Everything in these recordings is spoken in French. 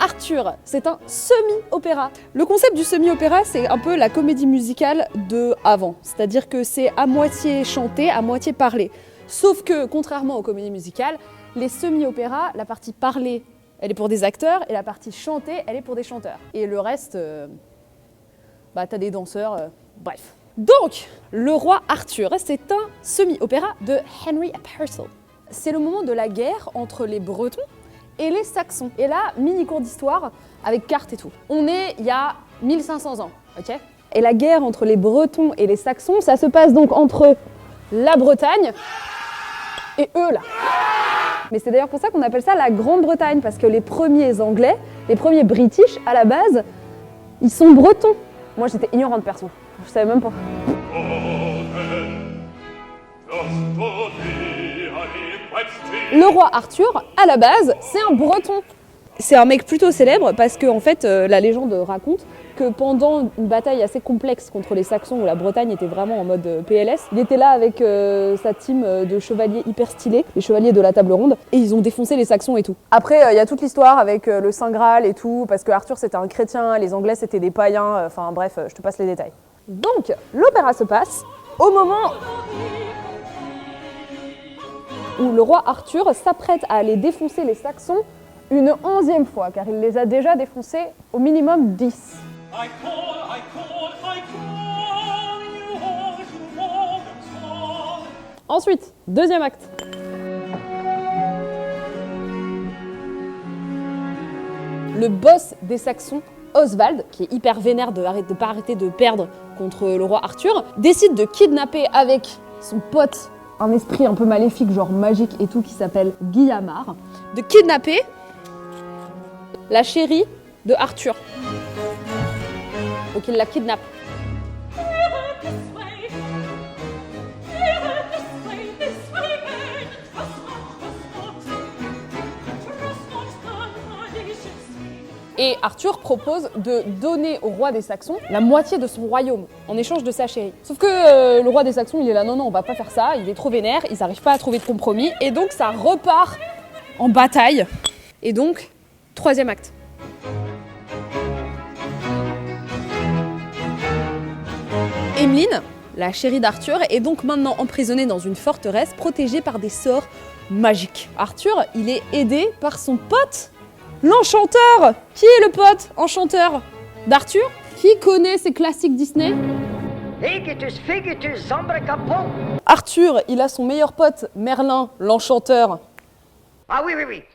Arthur, c'est un semi-opéra. Le concept du semi-opéra, c'est un peu la comédie musicale de avant. C'est-à-dire que c'est à moitié chanté, à moitié parlé. Sauf que, contrairement aux comédies musicales, les semi-opéras, la partie parlée, elle est pour des acteurs, et la partie chantée, elle est pour des chanteurs. Et le reste, t'as des danseurs, bref. Donc, le roi Arthur, c'est un semi-opéra de Henry Purcell. C'est le moment de la guerre entre les Bretons et les Saxons. Et là, mini cours d'histoire avec cartes et tout. On est il y a 1500 ans, ok? Et la guerre entre les Bretons et les Saxons, ça se passe donc entre la Bretagne et eux là. Mais c'est d'ailleurs pour ça qu'on appelle ça la Grande-Bretagne, parce que les premiers Anglais, les premiers British, à la base, ils sont bretons. Moi j'étais ignorante perso, je savais même pas. Le roi Arthur, à la base, c'est un breton. C'est un mec plutôt célèbre parce que en fait, la légende raconte que pendant une bataille assez complexe contre les Saxons où la Bretagne était vraiment en mode PLS, il était là avec sa team de chevaliers hyper stylés, les chevaliers de la table ronde, et ils ont défoncé les Saxons et tout. Après, il y a toute l'histoire avec le Saint Graal et tout, parce que Arthur c'était un chrétien, les Anglais c'était des païens, enfin bref, je te passe les détails. Donc, l'opéra se passe au moment où le roi Arthur s'apprête à aller défoncer les Saxons une 11e fois, car il les a déjà défoncés au minimum 10. Ensuite, deuxième acte. Le boss des Saxons, Oswald, qui est hyper vénère de pas arrêter de perdre contre le roi Arthur, décide de kidnapper avec son pote, un esprit un peu maléfique, genre magique et tout, qui s'appelle Guillamard, de kidnapper la chérie de Arthur. Donc il la kidnappe. Et Arthur propose de donner au roi des Saxons la moitié de son royaume en échange de sa chérie. Sauf que le roi des Saxons, il est là, non, on va pas faire ça, il est trop vénère, ils n'arrivent pas à trouver de compromis, et donc ça repart en bataille. Et donc, troisième acte. Emmeline, la chérie d'Arthur, est donc maintenant emprisonnée dans une forteresse protégée par des sorts magiques. Arthur, il est aidé par son pote, l'enchanteur. Qui est le pote enchanteur d'Arthur? Qui connaît ces classiques Disney? Arthur, il a son meilleur pote, Merlin, l'enchanteur. Ah oui,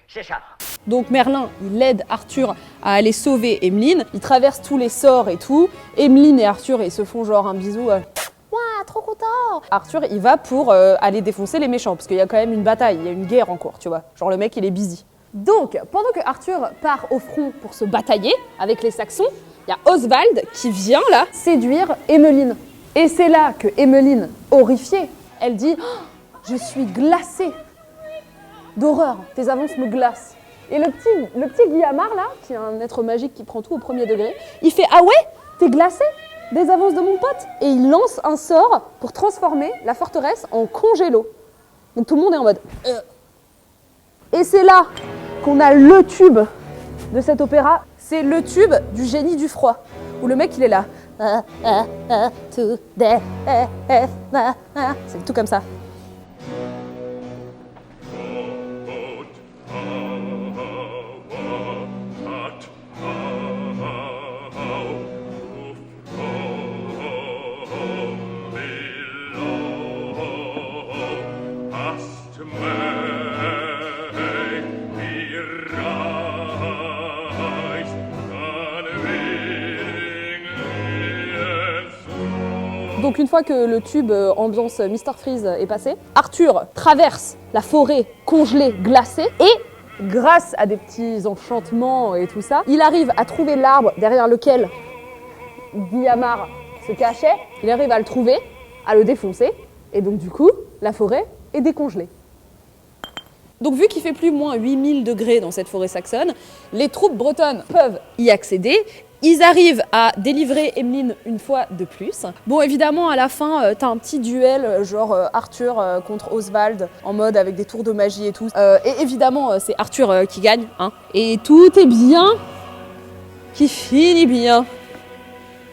c'est ça. Donc Merlin, il aide Arthur à aller sauver Emmeline. Il traverse tous les sorts et tout. Emmeline et Arthur, ils se font genre un bisou. Ouah, trop content. Arthur, il va pour aller défoncer les méchants, parce qu'il y a quand même une bataille, il y a une guerre en cours, tu vois. Genre le mec, il est busy. Donc, pendant que Arthur part au front pour se batailler avec les Saxons, il y a Oswald qui vient là séduire Emmeline. Et c'est là que Emmeline, horrifiée, elle dit oh, « Je suis glacée d'horreur, tes avances me glacent. » Et le petit Guillamard là, qui est un être magique qui prend tout au premier degré, il fait « Ah ouais, t'es glacé des avances de mon pote ?» Et il lance un sort pour transformer la forteresse en congélo. Donc tout le monde est en mode Et c'est là qu'on a le tube de cet opéra, c'est le tube du génie du froid, où le mec il est là. C'est tout comme ça. Donc une fois que le tube ambiance Mr Freeze est passé, Arthur traverse la forêt congelée, glacée, et grâce à des petits enchantements et tout ça, il arrive à trouver l'arbre derrière lequel Guillamard se cachait, il arrive à le trouver, à le défoncer, et donc du coup, la forêt est décongelée. Donc vu qu'il fait plus moins 8000 degrés dans cette forêt saxonne, les troupes bretonnes peuvent y accéder. Ils arrivent à délivrer Emmeline une fois de plus. Bon, évidemment, à la fin, t'as un petit duel, genre Arthur contre Oswald, en mode avec des tours de magie et tout. Et évidemment, c'est Arthur qui gagne, hein. Et tout est bien qui finit bien.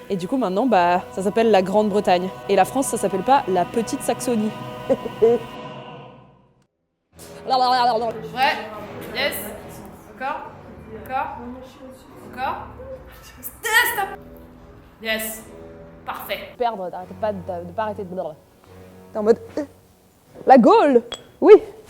Et du coup, maintenant, bah, ça s'appelle la Grande-Bretagne. Et la France, ça s'appelle pas la Petite Saxonie. Ouais. Yes. Encore. Stop. Yes. Parfait. Perdre, t'arrêtes pas de pas arrêter de... T'es en mode... La Gaule. Oui.